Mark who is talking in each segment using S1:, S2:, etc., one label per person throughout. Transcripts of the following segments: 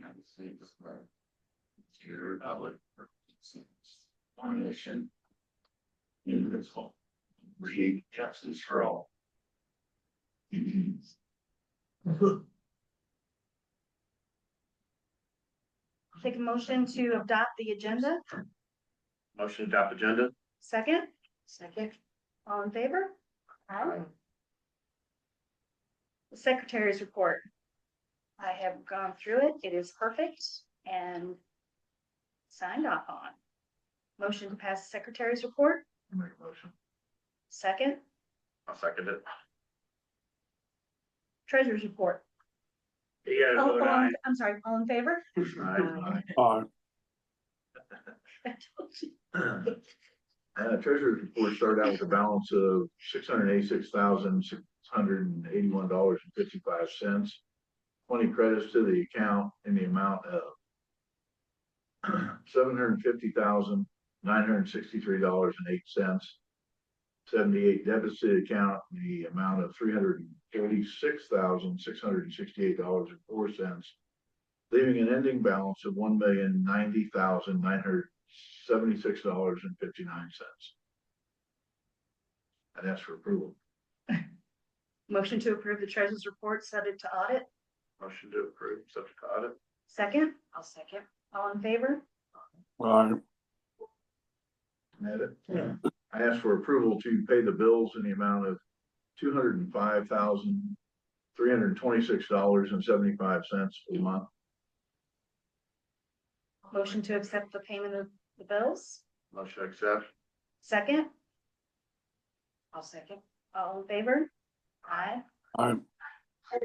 S1: United States to the republic for one nation, indivisible, with justice for all.
S2: Take a motion to adopt the agenda.
S1: Motion to adopt agenda.
S2: Second? Second. All in favor? Aye. The secretary's report. I have gone through it. It is perfect and signed off on. Motion to pass the secretary's report.
S1: Make a motion.
S2: Second.
S1: I'll second it.
S2: Treasurer's report.
S1: You gotta vote aye.
S2: I'm sorry, all in favor?
S1: Aye.
S3: Treasurer's report started out with a balance of $686,681.55. 20 credits to the account in the amount of $750,963.08. 78 debits to the account in the amount of $346,668.04, leaving an ending balance of $1,090,976.59. And that's for approval.
S2: Motion to approve the treasurer's report subject to audit.
S1: Motion to approve, subject to audit.
S2: Second. I'll second. All in favor?
S1: Aye.
S3: I ask for approval to pay the bills in the amount of $205,326.75 for the month.
S2: Motion to accept the payment of the bills.
S1: Motion to accept.
S2: Second. I'll second. All in favor? Aye.
S1: Aye.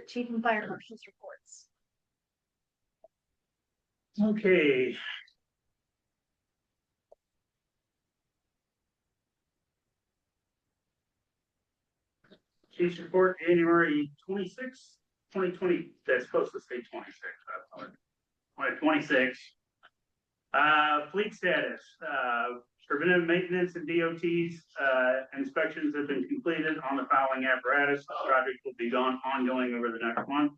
S2: Chief and fire marshal's reports.
S4: Okay. Chief's report, January 26, 2020. That's supposed to say 26. 2026. Fleet status. Preventive maintenance and DOTs inspections have been completed on the following apparatus. The project will be ongoing over the next month.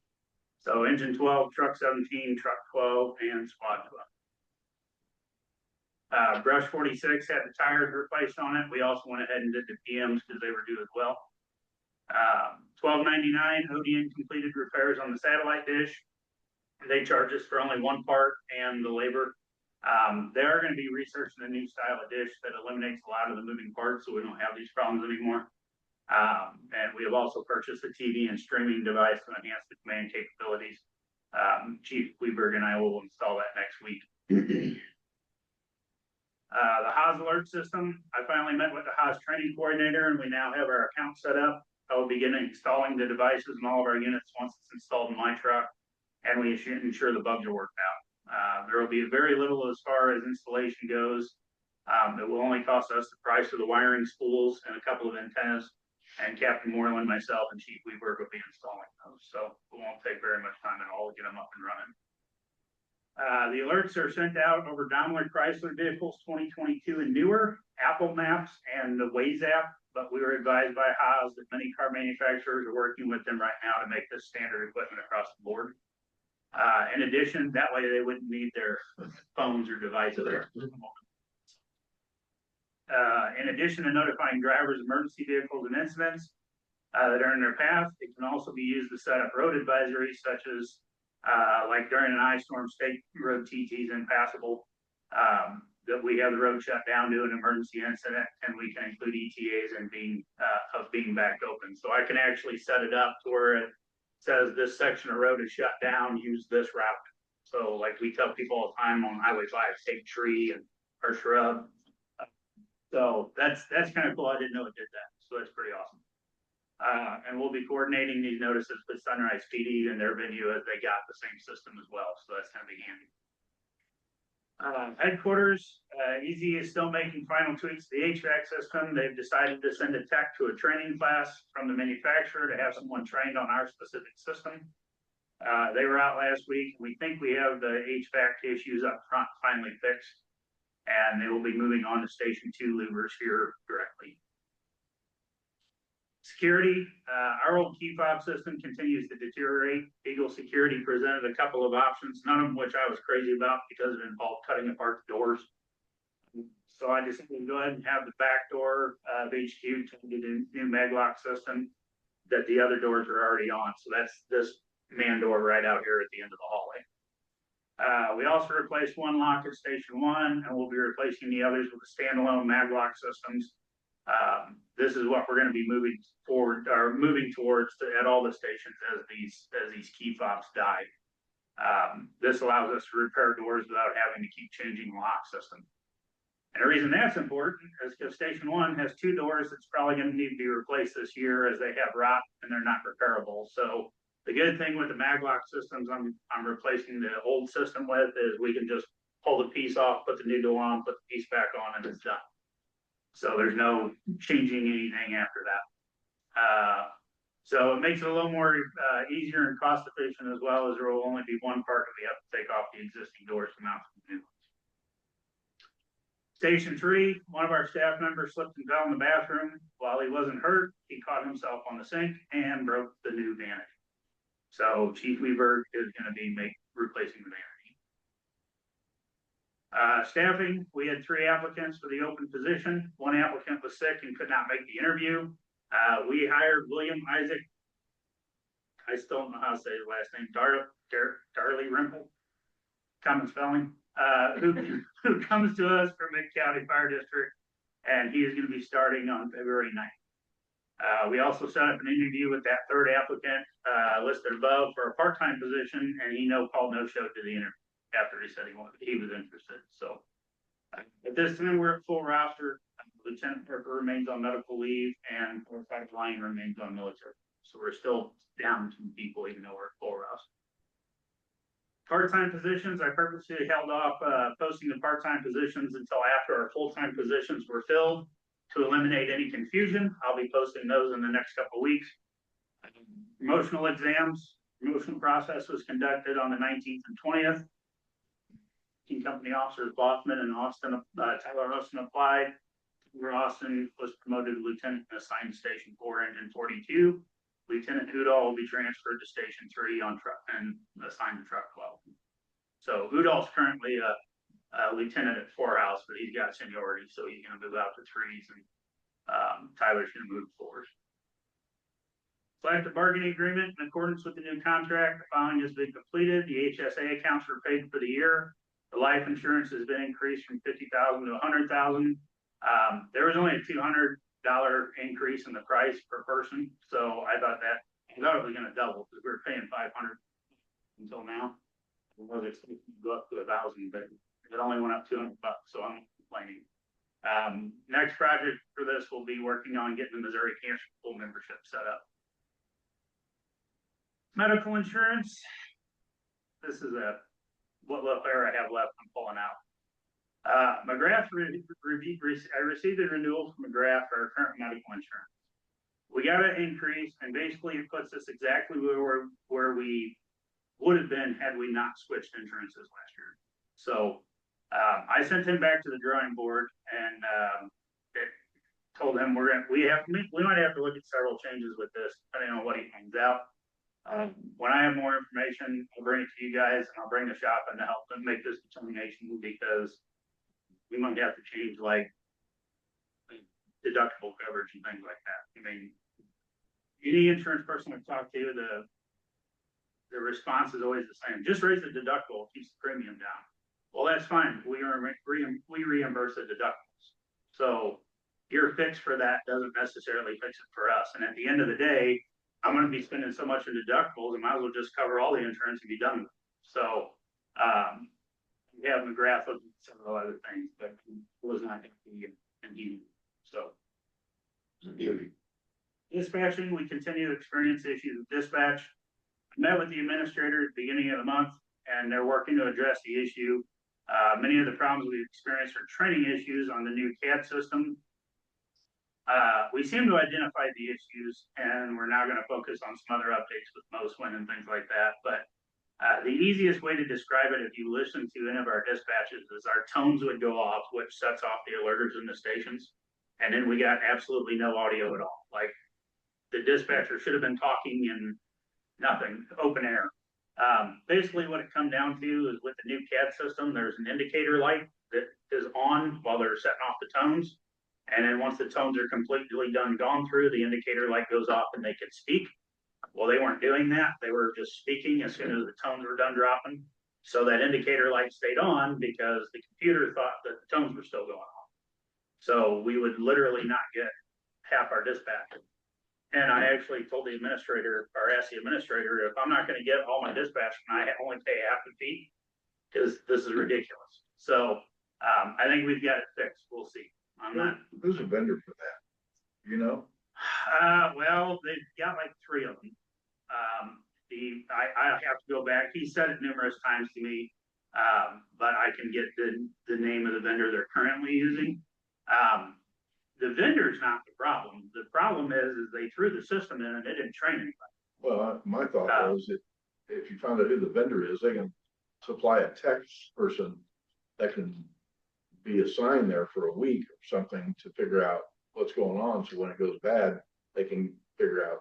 S4: So engine 12, truck 17, truck 12, and squad 12. Brush 46 had the tires replaced on it. We also went ahead and did the PMs because they were due as well. 1299 ODN completed repairs on the satellite dish. They charge us for only one part and the labor. They are going to be researching a new style of dish that eliminates a lot of the moving parts, so we don't have these problems anymore. And we have also purchased a TV and streaming device to enhance the command capabilities. Chief Weberg and I will install that next week. The Haas alert system, I finally met with the Haas training coordinator and we now have our account set up. I will begin installing the devices in all of our units once it's installed in my truck, and we ensure the bugs are worked out. There will be very little as far as installation goes. It will only cost us the price of the wiring spools and a couple of antennas, and Captain Moreland, myself, and Chief Weberg will be installing those. So it won't take very much time at all to get them up and running. The alerts are sent out over Daimler Chrysler vehicles 2022 and newer, Apple Maps, and the Waze app. But we were advised by Haas that many car manufacturers are working with them right now to make this standard equipment across the board. In addition, that way they wouldn't need their phones or devices. In addition to notifying drivers of emergency vehicles and incidents that are in their path, it can also be used to set up road advisories such as like during an ice storm, state road TTs impassable, that we have the road shut down due to an emergency incident, and we can include ETAs and being back open. So I can actually set it up to where it says this section of road is shut down, use this route. So like we tell people all the time on Highway 5, take tree or shrub. So that's kind of cool. I didn't know it did that. So that's pretty awesome. And we'll be coordinating these notices with Sunrise PD and their venue as they got the same system as well. So that's going to be handy. Headquarters, Easy is still making final tweaks to the HVAC system. They've decided to send a tech to a training class from the manufacturer to have someone trained on our specific system. They were out last week. We think we have the HVAC issues up front finally fixed, and they will be moving on to Station 2 louvers here directly. Security, our old key fob system continues to deteriorate. Eagle Security presented a couple of options, none of which I was crazy about because it involved cutting apart the doors. So I decided to go ahead and have the back door of HQ to the new maglock system that the other doors are already on. So that's this man door right out here at the end of the hallway. We also replaced one lock at Station 1, and we'll be replacing the others with standalone maglock systems. This is what we're going to be moving forward or moving towards at all the stations as these key fobs die. This allows us to repair doors without having to keep changing the lock system. And the reason that's important is because Station 1 has 2 doors that's probably going to need to be replaced this year as they have rot and they're not repairable. So the good thing with the maglock systems I'm replacing the old system with is we can just pull the piece off, put the new door on, put the piece back on, and it's done. So there's no changing anything after that. So it makes it a little more easier and cost efficient, as well as there will only be one part that we have to take off the existing doors to mount the new ones. Station 3, one of our staff members slipped and fell in the bathroom. While he wasn't hurt, he caught himself on the sink and broke the new vanity. So Chief Weaver is going to be replacing the vanity. Staffing, we had 3 applicants for the open position. One applicant was sick and could not make the interview. We hired William Isaac. I still don't know how to say his last name. Darley Rimple. Common spelling. Who comes to us from Mid-County Fire District, and he is going to be starting on February 9th. We also set up an interview with that 3rd applicant listed above for a part-time position, and he called no show to the interview after he said he was interested. So at this time, we're at full roster. Lieutenant Parker remains on medical leave, and Private Lyon remains on military. So we're still down 2 people, even though we're at full roster. Part-time positions, I purposely held off posting the part-time positions until after our full-time positions were filled to eliminate any confusion. I'll be posting those in the next couple of weeks. Promotional exams, promotional process was conducted on the 19th and 20th. Team company officers Bossman and Tyler Austin applied. Austin was promoted to lieutenant and assigned to Station 4 Engine 42. Lieutenant Udall will be transferred to Station 3 on truck and assigned to Truck 12. So Udall's currently a lieutenant at 4 House, but he's got seniority, so he's going to move out to 3s, and Tyler's going to move 4s. Collective bargaining agreement in accordance with the new contract. The following has been completed. The HSA accounts were paid for the year. The life insurance has been increased from $50,000 to $100,000. There was only a $200 increase in the price per person, so I thought it was going to double because we were paying $500 until now. I was expecting to go up to $1,000, but it only went up $200, so I'm not complaining. Next project for this will be working on getting the Missouri Cancer Pool membership set up. Medical insurance. This is what little hair I have left I'm pulling out. McGrath I received a renewal from McGrath for our current medical insurance. We got an increase, and basically it puts us exactly where we would have been had we not switched insurances last year. So I sent him back to the drawing board and told him we might have to look at several changes with this, depending on what he finds out. When I have more information, I'll bring it to you guys, and I'll bring the shop in to help them make this determination, because we might have to change like deductible coverage and things like that. I mean, any insurance person I've talked to, the response is always the same: just raise the deductible, keeps the premium down. Well, that's fine. We reimburse the deductibles. So your fix for that doesn't necessarily fix it for us. And at the end of the day, I'm going to be spending so much in deductibles, I might as well just cover all the insurance and be done with it. So we have McGrath looking at several other things, but it was not happy, and he so. Dispatching, we continue to experience issues with dispatch. I met with the administrator at the beginning of the month, and they're working to address the issue. Many of the problems we've experienced are training issues on the new CAD system. We seem to identify the issues, and we're now going to focus on some other updates with MOSWIN and things like that. But the easiest way to describe it, if you listen to any of our dispatches, is our tones would go off, which sets off the alerters in the stations. And then we got absolutely no audio at all. Like the dispatcher should have been talking in nothing, open air. Basically what it come down to is with the new CAD system, there's an indicator light that is on while they're setting off the tones. And then once the tones are completely gone through, the indicator light goes off and they can speak. Well, they weren't doing that. They were just speaking as soon as the tones were done dropping. So that indicator light stayed on because the computer thought that the tones were still going on. So we would literally not get half our dispatch. And I actually told the administrator, or asked the administrator, if I'm not gonna get all my dispatch, can I only pay half the fee? Cause this is ridiculous. So, I think we've got it fixed. We'll see on that.
S3: Who's a vendor for that? You know?
S4: Well, they've got like 3 of them. I have to go back. He said it numerous times to me. But I can get the name of the vendor they're currently using. The vendor's not the problem. The problem is they threw the system in and they didn't train anybody.
S3: Well, my thought was that if you found out who the vendor is, they can supply a tech person that can be assigned there for a week or something to figure out what's going on. So when it goes bad, they can figure out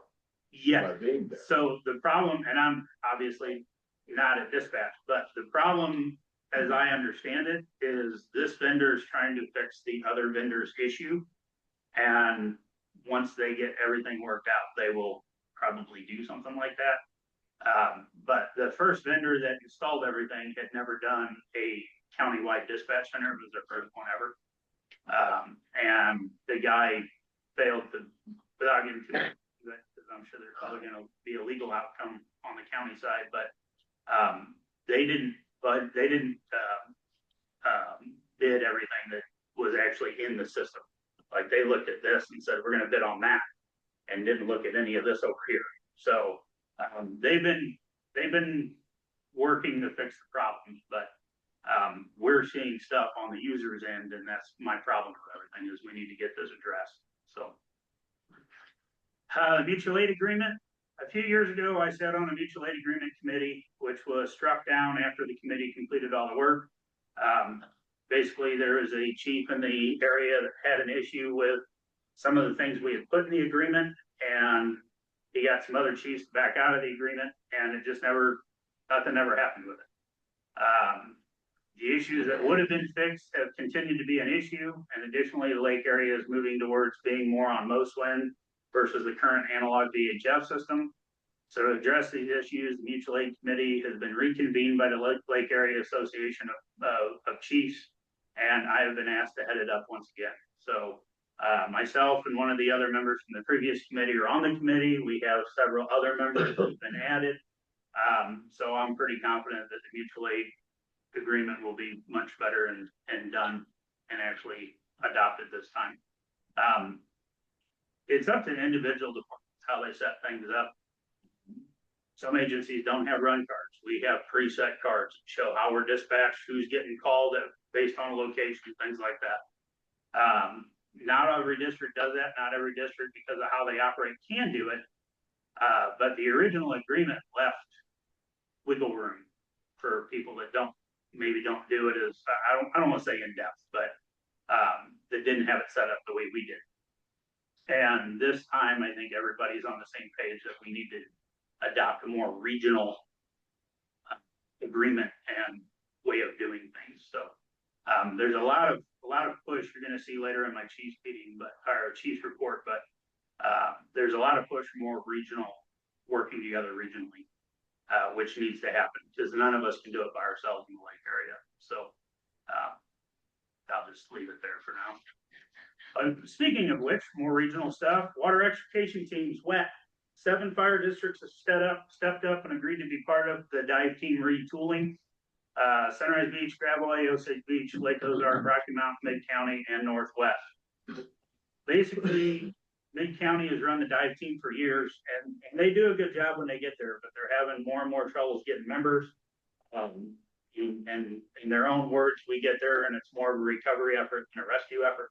S4: Yeah.
S3: by being there.
S4: So the problem, and I'm obviously not at dispatch, but the problem, as I understand it, is this vendor is trying to fix the other vendor's issue. And once they get everything worked out, they will probably do something like that. But the first vendor that installed everything had never done a countywide dispatch center. It was their first one ever. And the guy failed to, without getting too much, because I'm sure there's probably going to be a legal outcome on the county side, but they didn't bid everything that was actually in the system. Like they looked at this and said, we're going to bid on that, and didn't look at any of this over here. So they've been working to fix the problems, but we're seeing stuff on the user's end, and that's my problem with everything, is we need to get this addressed. So mutual aid agreement. A few years ago, I sat on a mutual aid agreement committee, which was struck down after the committee completed all the work. Basically, there was a chief in the area that had an issue with some of the things we had put in the agreement, and he got some other chiefs to back out of the agreement, and it just nothing ever happened with it. The issues that would have been fixed have continued to be an issue, and additionally, the lake area is moving towards being more on MOSWIN versus the current analog VHF system. So to address these issues, the Mutual Aid Committee has been reconvened by the Lake Area Association of Chiefs, and I have been asked to head it up once again. So myself and one of the other members from the previous committee are on the committee. We have several other members that have been added. So I'm pretty confident that the mutual aid agreement will be much better and done and actually adopted this time. It's up to individual departments how they set things up. Some agencies don't have run cards. We have preset cards that show how we're dispatched, who's getting called based on location, things like that. Not every district does that. Not every district, because of how they operate, can do it. But the original agreement left wiggle room for people that maybe don't do it as, I don't want to say in depth, but that didn't have it set up the way we did. And this time, I think everybody's on the same page that we need to adopt a more regional agreement and way of doing things. So there's a lot of push you're going to see later in my chief's meeting, or chief's report, but there's a lot of push for more regional working together regionally, which needs to happen because none of us can do it by ourselves in the lake area. So I'll just leave it there for now. Speaking of which, more regional stuff, water extrication teams wet. 7 fire districts have stepped up and agreed to be part of the dive team retooling. Sunrise Beach, Gravois, Osage Beach, Lake Ozark, Rocky Mountain, Mid-County, and Northwest. Basically, Mid-County has run the dive team for years, and they do a good job when they get there, but they're having more and more troubles getting members. And in their own words, we get there and it's more of a recovery effort than a rescue effort.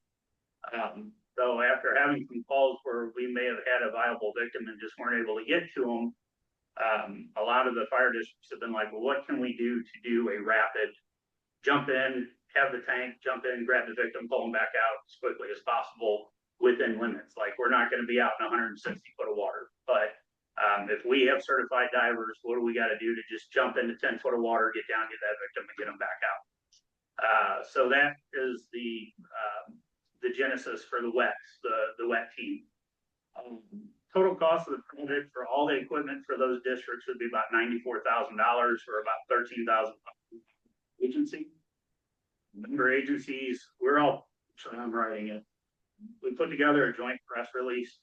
S4: So after having some calls where we may have had a viable victim and just weren't able to get to them, a lot of the fire districts have been like, well, what can we do to do a rapid jump in, have the tank, jump in, grab the victim, pull them back out as quickly as possible within limits. Like, we're not gonna be out in 160 foot of water, but if we have certified divers, what do we gotta do to just jump into 10 foot of water, get down, get that victim and get them back out? So that is the genesis for the wet team. Total cost of the project for all the equipment for those districts would be about $94,000, or about 13,000 agency. Member agencies, so I'm writing it. We put together a joint press release.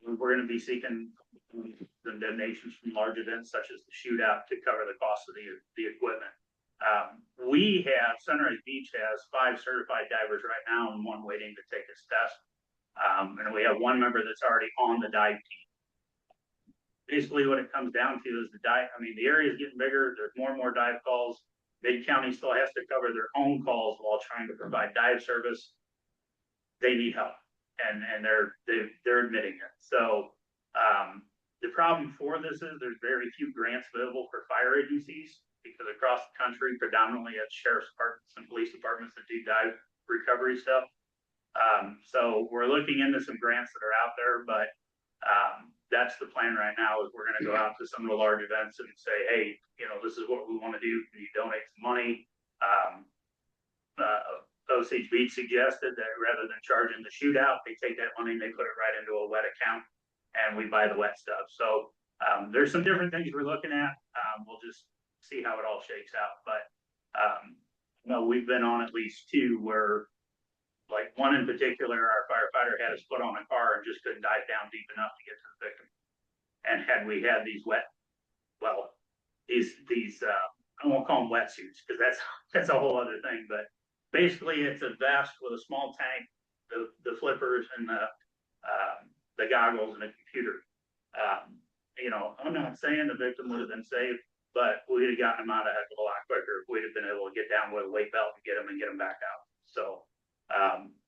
S4: We're going to be seeking the donations from large events such as the shootout to cover the cost of the equipment. Sunrise Beach has 5 certified divers right now and 1 waiting to take his test. And we have 1 member that's already on the dive team. Basically what it comes down to is the area is getting bigger. There's more and more dive calls. Dade County still has to cover their own calls while trying to provide dive service. They need help, and they're admitting it. So the problem for this is there's very few grants available for fire agencies, because across the country, predominantly it's sheriff's departments and police departments that do dive recovery stuff. So we're looking into some grants that are out there, but that's the plan right now, is we're going to go out to some of the large events and say, hey, this is what we want to do. Can you donate some money? Osage Beach suggested that rather than charging the shootout, they take that money and they put it right into a wet account, and we buy the wet stuff. So there's some different things we're looking at. We'll just see how it all shakes out. But we've been on at least 2 where, like, 1 in particular, our firefighter had his foot on a car and just couldn't dive down deep enough to get to the victim. And had we had these I won't call them wetsuits, because that's a whole other thing. But basically, it's a vest with a small tank, the flippers, and the goggles and a computer. I'm not saying the victim would have been saved, but we'd have gotten him out a heck of a lot quicker if we'd have been able to get down with a weight belt and get him back out. So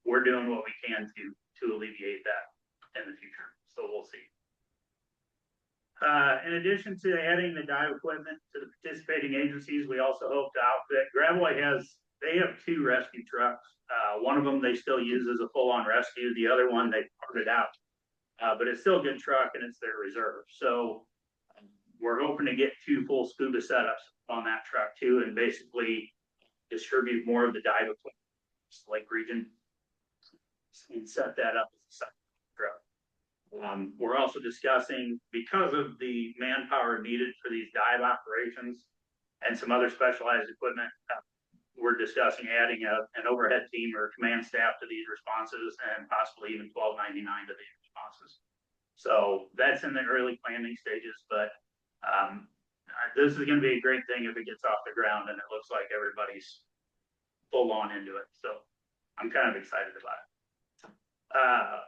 S4: we're doing what we can to alleviate that in the future. So we'll see. In addition to adding the dive equipment to the participating agencies, we also hope to outfit Gravois they have 2 rescue trucks. One of them they still use as a full-on rescue. The other one they parted out, but it's still a good truck and it's their reserve. So we're hoping to get 2 full scuba setups on that truck too, and basically distribute more of the dive equipment to the Lake region and set that up as a second truck. We're also discussing, because of the manpower needed for these dive operations and some other specialized equipment, we're discussing adding an overhead team or command staff to these responses, and possibly even 1299 to these responses. So that's in the early planning stages, but this is going to be a great thing if it gets off the ground and it looks like everybody's full on into it. So I'm kind of excited about it.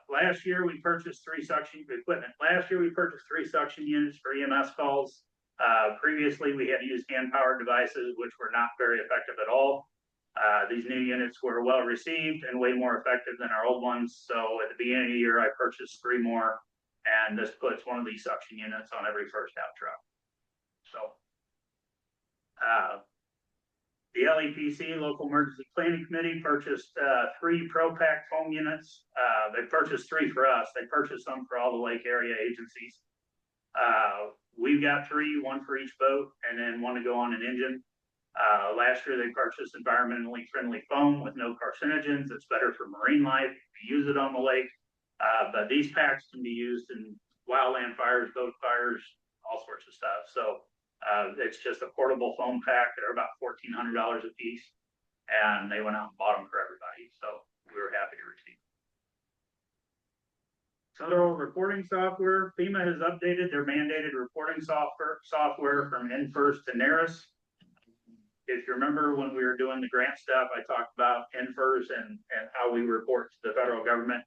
S4: Last year we purchased 3 suction equipment. Last year we purchased 3 suction units for EMS calls. Previously we had used hand powered devices, which were not very effective at all. These new units were well received and way more effective than our old ones. So at the beginning of the year, I purchased 3 more, and this puts one of these suction units on every first out truck. So the LEPC, Local Emergency Planning Committee, purchased 3 ProPack foam units. They purchased 3 for us. They purchased some for all the lake area agencies. We've got 3, 1 for each boat, and then 1 to go on an engine. Last year they purchased environmentally friendly foam with no carcinogens. It's better for marine life if you use it on the lake. But these packs can be used in wildland fires, boat fires, all sorts of stuff. So it's just a portable foam pack. They're about $1,400 a piece, and they went out and bought them for everybody. So we were happy to receive. Federal reporting software. FEMA has updated their mandated reporting software from NFIRS to NARIS. If you remember when we were doing the grant stuff, I talked about NFIRS and how we report to the federal government.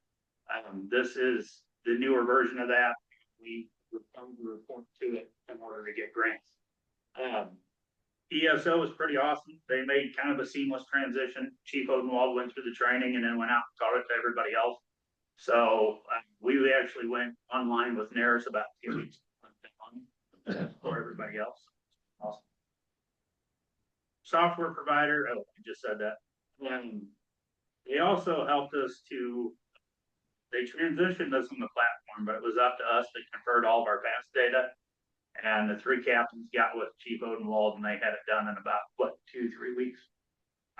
S4: This is the newer version of that. We report to it in order to get grants. ESO is pretty awesome. They made kind of a seamless transition. Chief Odenwald went through the training and then went out and taught it to everybody else. So we actually went online with NARIS about 2 weeks for everybody else. Awesome. Software provider, oh, I just said that. They also helped us to they transitioned us on the platform, but it was up to us to convert all of our past data. And the three captains got with Chief Odenwald and they had it done in about, 2-3 weeks.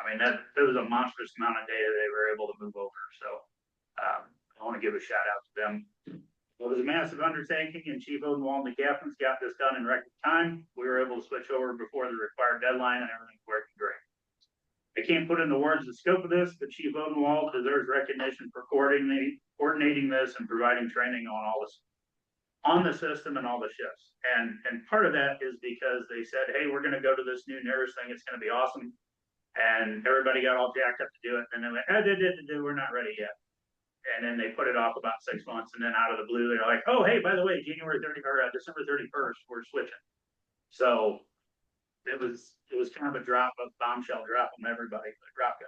S4: I mean, that was a monstrous amount of data they were able to move over. So, I want to give a shout out to them. It was a massive undertaking and Chief Odenwald and the captains got this done in record time. We were able to switch over before the required deadline and everything's working great. I can't put into words the scope of this, but Chief Odenwald deserves recognition for coordinating this and providing training on all this, on the system and all the shifts. And part of that is because they said, hey, we're going to go to this new NERS thing. It's going to be awesome. And everybody got all jacked up to do it. And then they went, we're not ready yet. And then they put it off about 6 months. And then out of the blue, they're like, oh, hey, by the way, December 31st, we're switching. So it was kind of a bombshell drop on everybody, but drop it.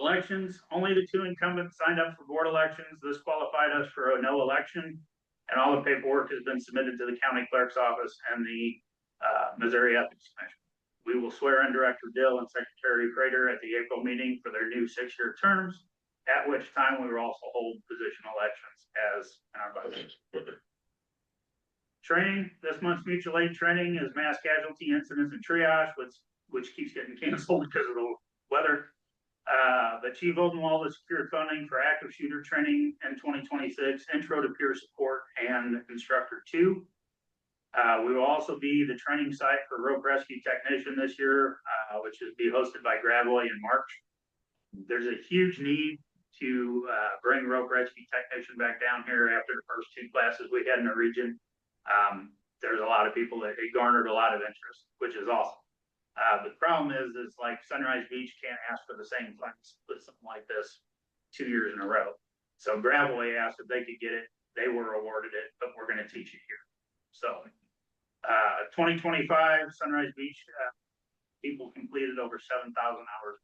S4: Elections, only the 2 incumbents signed up for board elections. This qualified us for a no election, and all the paperwork has been submitted to the county clerk's office and the Missouri Ethics Commission. We will swear in Director Dill and Secretary Prater at the April meeting for their new 6-year terms, at which time we will also hold position elections as in our budget. Training, this month's mutual aid training is mass casualty incidents and triage, which keeps getting canceled because of the weather. But Chief Odenwald has secured funding for active shooter training in 2026, intro to peer support, and instructor 2. We will also be the training site for rope rescue technician this year, which will be hosted by Gravois in March. There's a huge need to bring rope rescue technician back down here after the first 2 classes we had in the region. There's a lot of people that it garnered a lot of interest, which is awesome. The problem is like Sunrise Beach can't ask for the same funds with something like this 2 years in a row. So Gravois asked if they could get it. They were awarded it, but we're going to teach it here. So 2025 Sunrise Beach people completed over 7,000 hours.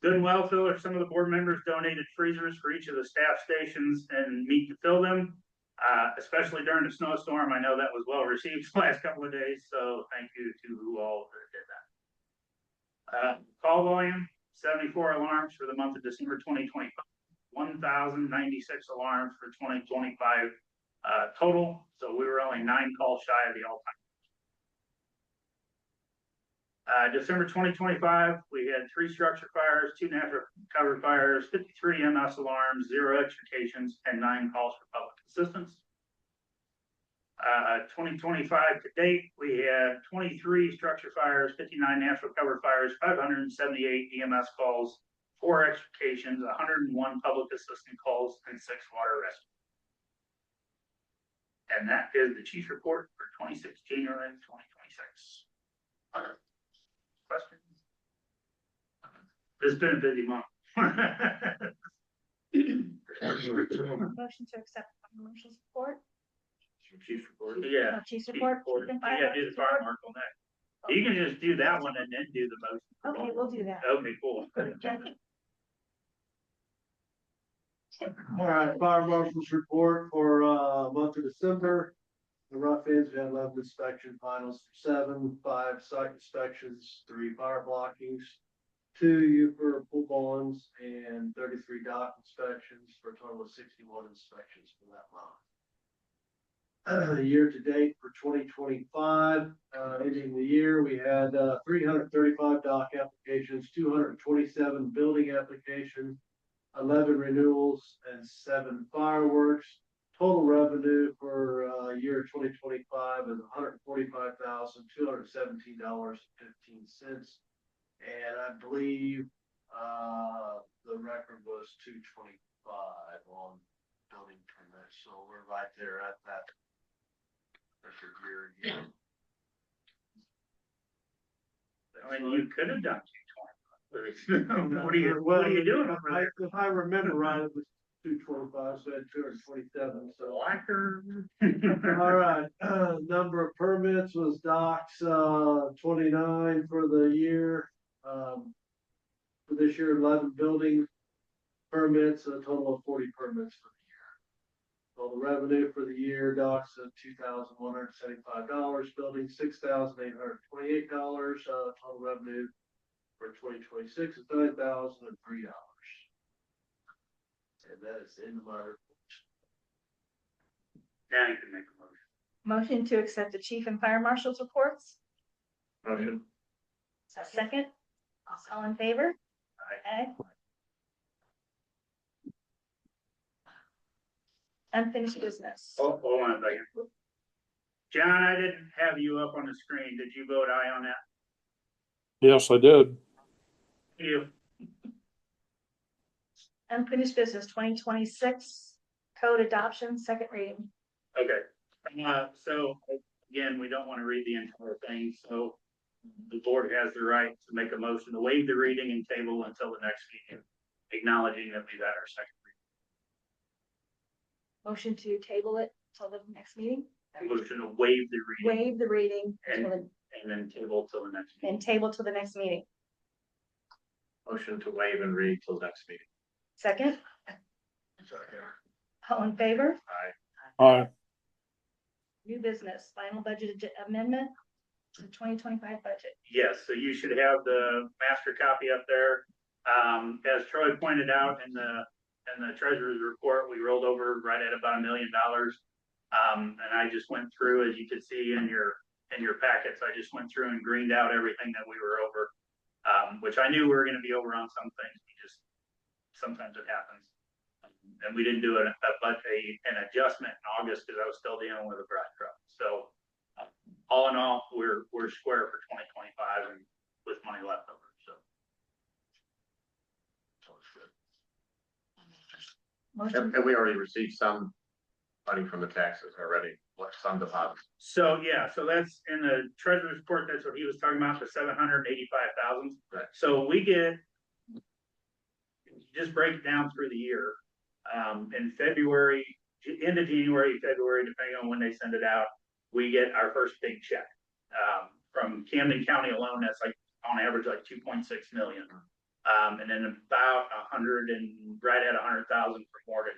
S4: Good and welfare, some of the board members donated freezers for each of the staff stations and meat to fill them, especially during the snowstorm. I know that was well received the last couple of days, so thank you to all that did that. Call volume, 74 alarms for the month of December 2025, 1,096 alarms for 2025 total, so we were only 9 calls shy of the all-time. December 2025, we had 3 structure fires, 2 natural cover fires, 53 MS alarms, 0 extrications, and 9 calls for public assistance. 2025 to date, we had 23 structure fires, 59 natural cover fires, 578 EMS calls, 4 extrications, 101 public assistance calls, and 6 water rescue. And that is the chief's report for 26 January 2026. Questions? It's been a busy month.
S2: Motion to accept financial support.
S3: Chief report.
S4: Yeah.
S2: Oh, chief's report.
S4: Yeah, do the fire marshal next. You can just do that one and then do the motion.
S2: Okay, we'll do that.
S4: Okay, cool.
S5: All right, fire marshal's report for month of December. The rough ends, we had 11 inspection finals for 7, 5 site inspections, 3 fire blockings, 2 UFR pool bonds, and 33 dock inspections for a total of 61 inspections for that month. Year to date for 2025, ending the year, we had 335 dock applications, 227 building applications, 11 renewals, and 7 fireworks. Total revenue for year 2025 is $145,217.15. And I believe the record was 225 on building permits. So we're right there at that record year again.
S4: I mean, you could have done 220. What are you doing over there?
S5: If I remember right, it was 225, so I had 227. So
S4: Blacker.
S5: all right, number of permits was docks 29 for the year. For this year, 11 building permits, a total of 40 permits for the year. Total revenue for the year, docks of $2,175, building $6,828. Total revenue for 2026 is $9,003. And that is in my report.
S4: Now you can make a motion.
S2: Motion to accept the chief and fire marshal's reports.
S1: Motion.
S2: Second. All in favor? Aye. Unfinished business.
S4: Oh, hold on a second. John, I didn't have you up on the screen. Did you vote aye on that?
S6: Yes, I did.
S4: You.
S2: Unfinished business 2026 code adoption, second reading.
S4: Okay, so again, we don't want to read the entire thing, so the board has the right to make a motion to waive the reading and table until the next meeting, acknowledging that we've had our second
S2: Motion to table it till the next meeting.
S4: reading. Motion to waive the reading
S2: Waive the reading
S4: And-
S2: till the-
S4: and then table till the next meeting.
S2: and table till the next meeting.
S1: Motion to waive and read till next meeting.
S2: Second,
S3: Second.
S2: all in favor?
S6: Aye.
S2: New business, final budget amendment to 2025 budget.
S4: Yes, so you should have the master copy up there. As Troy pointed out in the treasurer's report, we rolled over right at about $1 million. And I just went through, as you could see in your packets, I just went through and greened out everything that we were over. Which I knew we were gonna be over on some things, sometimes it happens. And we didn't do an adjustment in August because I was still dealing with a brush truck. So all in all, we're square for 2025 and with money left over, so.
S2: Motion,
S1: And we already received some money from the taxes already, some deposits.
S4: So, yeah, so that's in the treasurer's report, that's what he was talking about, the 785,000.
S1: Right.
S4: So we get, just break it down through the year. In February, end of January, February, depending on when they send it out, we get our first big check. From Camden County alone, that's like on average like 2.6 million. And then about right at 100,000 for mortgage.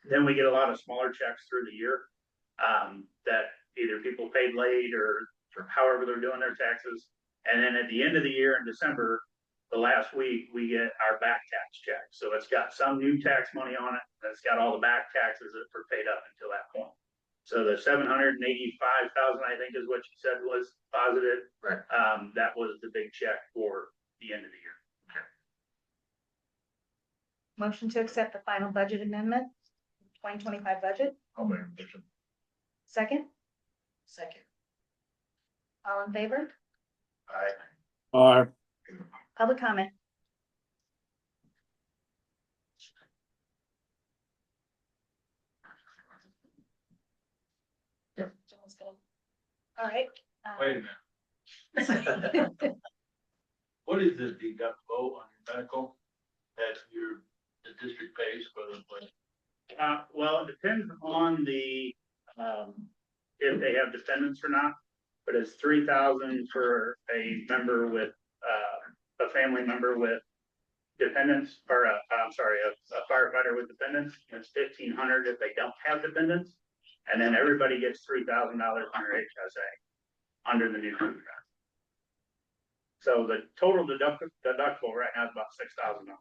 S4: Then we get a lot of smaller checks through the year, that either people paid late or however they're doing their taxes. And then at the end of the year in December, the last week, we get our back tax check. So it's got some new tax money on it. It's got all the back taxes that were paid up until that point. So the 785,000, I think is what you said was positive.
S1: Right.
S4: That was the big check for the end of the year.
S2: motion to accept the final budget amendment, 2025 budget.
S3: I'll make a motion.
S2: Second. All in favor?
S3: Aye.
S6: Aye.
S2: Public comment. John's gonna- All right.
S5: Wait a minute. What is the deductible on your medical that the district pays for the place?
S4: Well, it depends on if they have dependents or not, but it's 3,000 for a member with, a family member with dependents, or a firefighter with dependents, and it's 1,500 if they don't have dependents. And then everybody gets $3,000 under HSA, under the new contract. So the total deductible right now is about $6,000.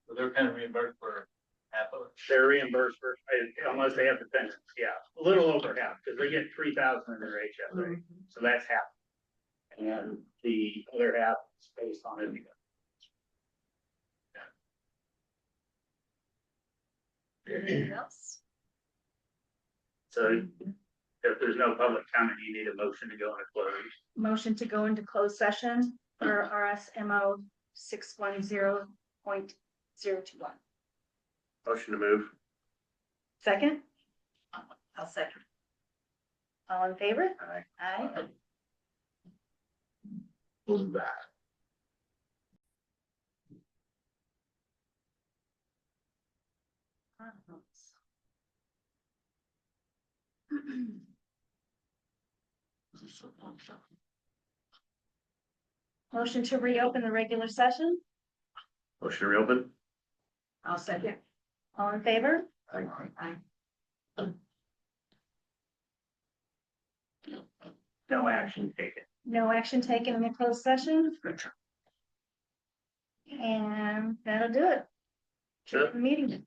S5: So they're kind of reimbursed for half of it.
S4: They're reimbursed for, unless they have dependents, yeah, a little over half, because they get 3,000 in their HSA, so that's half. And the other half is based on it.
S2: Anything else?
S4: So if there's no public comment, you need a motion to go into close.
S2: Motion to go into closed session for RSMO 610.021.
S1: Motion to move.
S2: Second? I'll second. All in favor?
S1: Aye.
S2: Aye.
S3: Who's that?
S2: Motion to reopen the regular session?
S1: Motion to reopen.
S2: I'll second. All in favor?
S1: Aye.
S2: Aye.
S4: No action taken.
S2: No action taken in the closed session. And that'll do it.
S1: Sure.
S2: Meeting.